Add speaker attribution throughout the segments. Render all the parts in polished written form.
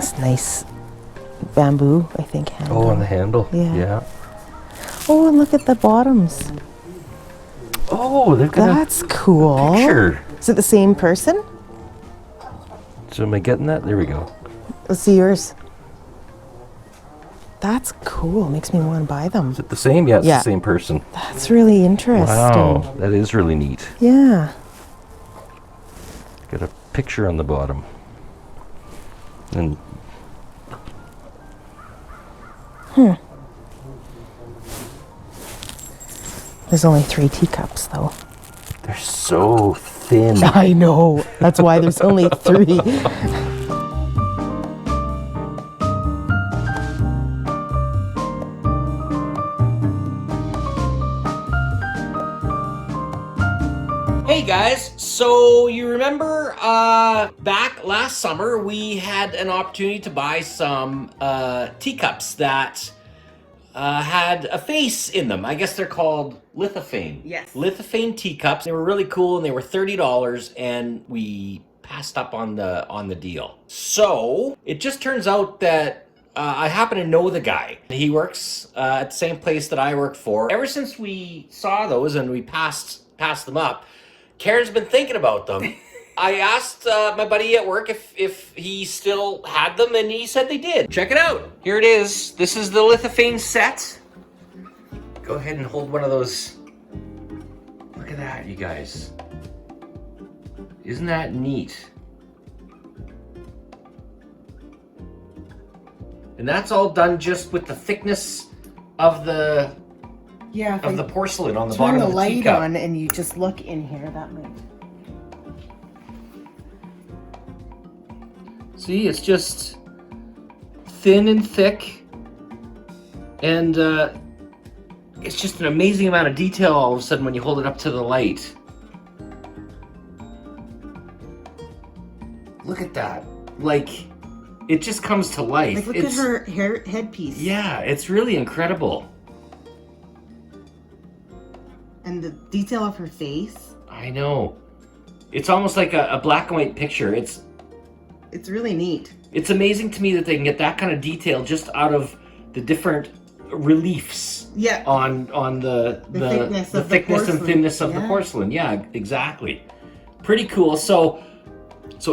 Speaker 1: It's nice bamboo, I think. Handle.
Speaker 2: Oh, on the handle.
Speaker 1: Yeah. Oh, and look at the bottoms.
Speaker 2: Oh, they've got
Speaker 1: That's cool.
Speaker 2: picture.
Speaker 1: Is it the same person?
Speaker 2: So am I getting that? There we go.
Speaker 1: Let's see yours. That's cool. Makes me want to buy them.
Speaker 2: Is it the same? Yeah, it's the same person.
Speaker 1: That's really interesting.
Speaker 2: Wow, that is really neat.
Speaker 1: Yeah.
Speaker 2: Got a picture on the bottom. And
Speaker 1: There's only 3 teacups, though.
Speaker 2: they're so thin.
Speaker 1: I know. That's why there's only 3.
Speaker 3: Hey guys, so you remember back last summer we had an opportunity to buy some teacups that had a face in them. I guess they're called lithophane.
Speaker 1: Yes.
Speaker 3: Lithophane teacups. They were really cool and they were $30 and we passed up on the deal. So it just turns out that I happen to know the guy. He works at the same place that I work for. Ever since we saw those and we passed them up, Karen's been thinking about them. I asked my buddy at work if he still had them, and he said they did. Check it out. Here it is. This is the lithophane set. Go ahead and hold one of those. Look at that, you guys. Isn't that neat? And that's all done just with the thickness of the porcelain on the bottom of the teacup.
Speaker 1: Turn the light on and you just look in here, that might.
Speaker 3: See, it's just thin and thick, and it's just an amazing amount of detail all of a sudden when you hold it up to the light. Look at that. Like, it just comes to life.
Speaker 1: Like, look at her headpiece.
Speaker 3: Yeah, it's really incredible.
Speaker 1: And the detail of her face.
Speaker 3: I know. It's almost like a black and white picture. It's
Speaker 1: really neat.
Speaker 3: It's amazing to me that they can get that kind of detail just out of the different reliefs.
Speaker 1: Yeah.
Speaker 3: On the thickness and thinness of the porcelain. Yeah, exactly. Pretty cool. So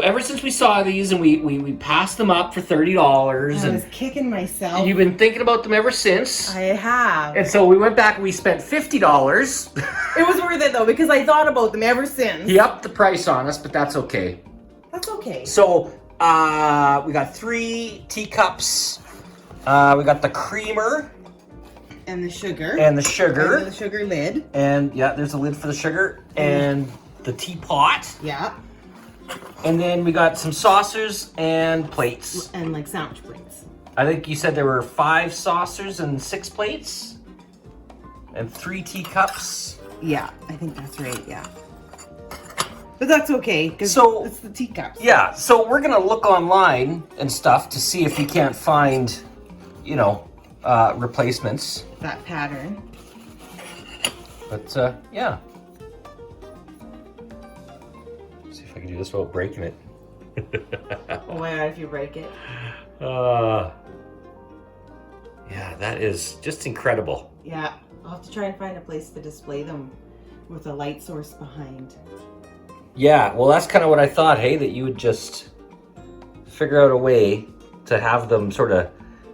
Speaker 3: ever since we saw these and we passed them up for $30,
Speaker 1: I was kicking myself.
Speaker 3: You've been thinking about them ever since.
Speaker 1: I have.
Speaker 3: And so we went back and we spent $50.
Speaker 1: It was worth it though, because I thought about them ever since.
Speaker 3: He upped the price on us, but that's okay.
Speaker 1: That's okay.
Speaker 3: So we got 3 teacups. We got the creamer.
Speaker 1: And the sugar.
Speaker 3: And the sugar.
Speaker 1: And the sugar lid.
Speaker 3: And yeah, there's a lid for the sugar. And the teapot.
Speaker 1: Yeah.
Speaker 3: And then we got some saucers and plates.
Speaker 1: And like sandwich plates.
Speaker 3: I think you said there were 5 saucers and 6 plates? And 3 teacups?
Speaker 1: Yeah, I think that's right, yeah. But that's okay, because it's the teacups.
Speaker 3: Yeah, so we're going to look online and stuff to see if we can't find, replacements.
Speaker 1: That pattern.
Speaker 3: But, yeah. See if I can do this without breaking it.
Speaker 1: Oh my god, if you break it.
Speaker 3: Yeah, that is just incredible.
Speaker 1: Yeah, I'll have to try and find a place to display them with a light source behind.
Speaker 3: Yeah, well, that's kind of what I thought, hey, that you would just figure out a way to have them sort of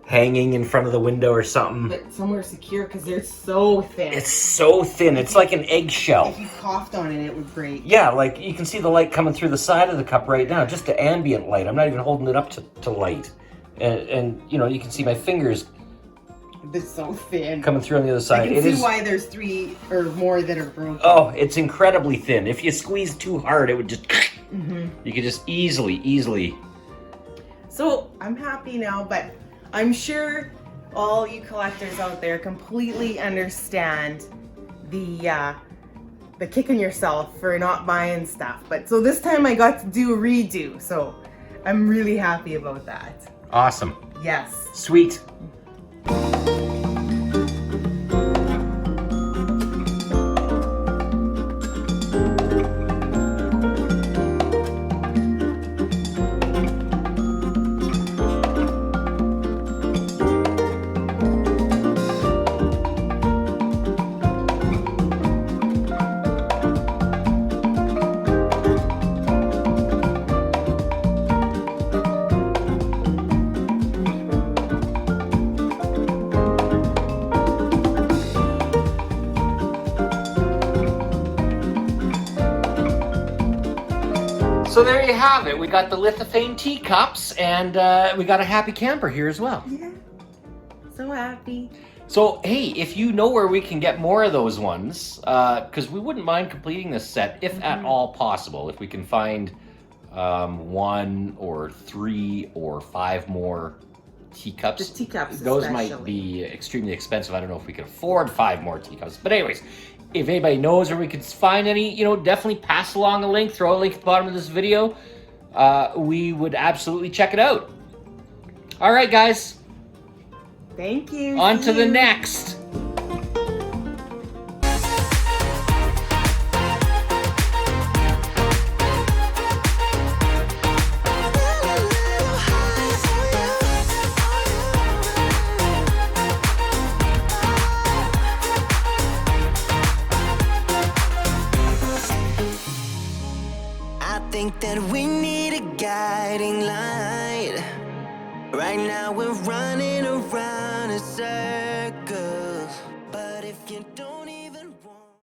Speaker 3: hanging in front of the window or something.
Speaker 1: But somewhere secure, because they're so thin.
Speaker 3: It's so thin. It's like an eggshell.
Speaker 1: If you coughed on it, it would break.
Speaker 3: Yeah, like you can see the light coming through the side of the cup right now, just the ambient light. I'm not even holding it up to light. And you can see my fingers.
Speaker 1: They're so thin.
Speaker 3: Coming through on the other side.
Speaker 1: I can see why there's 3 or more that are broken.
Speaker 3: Oh, it's incredibly thin. If you squeeze too hard, it would just... You could just easily...
Speaker 1: So, I'm happy now, but I'm sure all you collectors out there completely understand the kicking yourself for not buying stuff. But so this time I got to do a redo, so I'm really happy about that.
Speaker 3: Awesome.
Speaker 1: Yes.
Speaker 3: Sweet. So there you have it. We got the Lithophane tea cups, and we got a happy camper here as well.
Speaker 1: Yeah. So happy.
Speaker 3: So, hey, if you know where we can get more of those ones, because we wouldn't mind completing this set, if at all possible, if we can find 1 or 3 or 5 more teacups.
Speaker 1: The teacups
Speaker 3: Those
Speaker 1: especially.
Speaker 3: might be extremely expensive. I don't know if we can afford 5 more teacups. But anyways, if anybody knows where we can find any, you know, definitely pass along a link, throw a link at the bottom of this video. We would absolutely check it out. All right, guys.
Speaker 1: Thank you.
Speaker 3: On
Speaker 1: See
Speaker 3: to the
Speaker 1: you.
Speaker 3: next.
Speaker 4: I think that we need a guiding light. Right now we're running around in circles.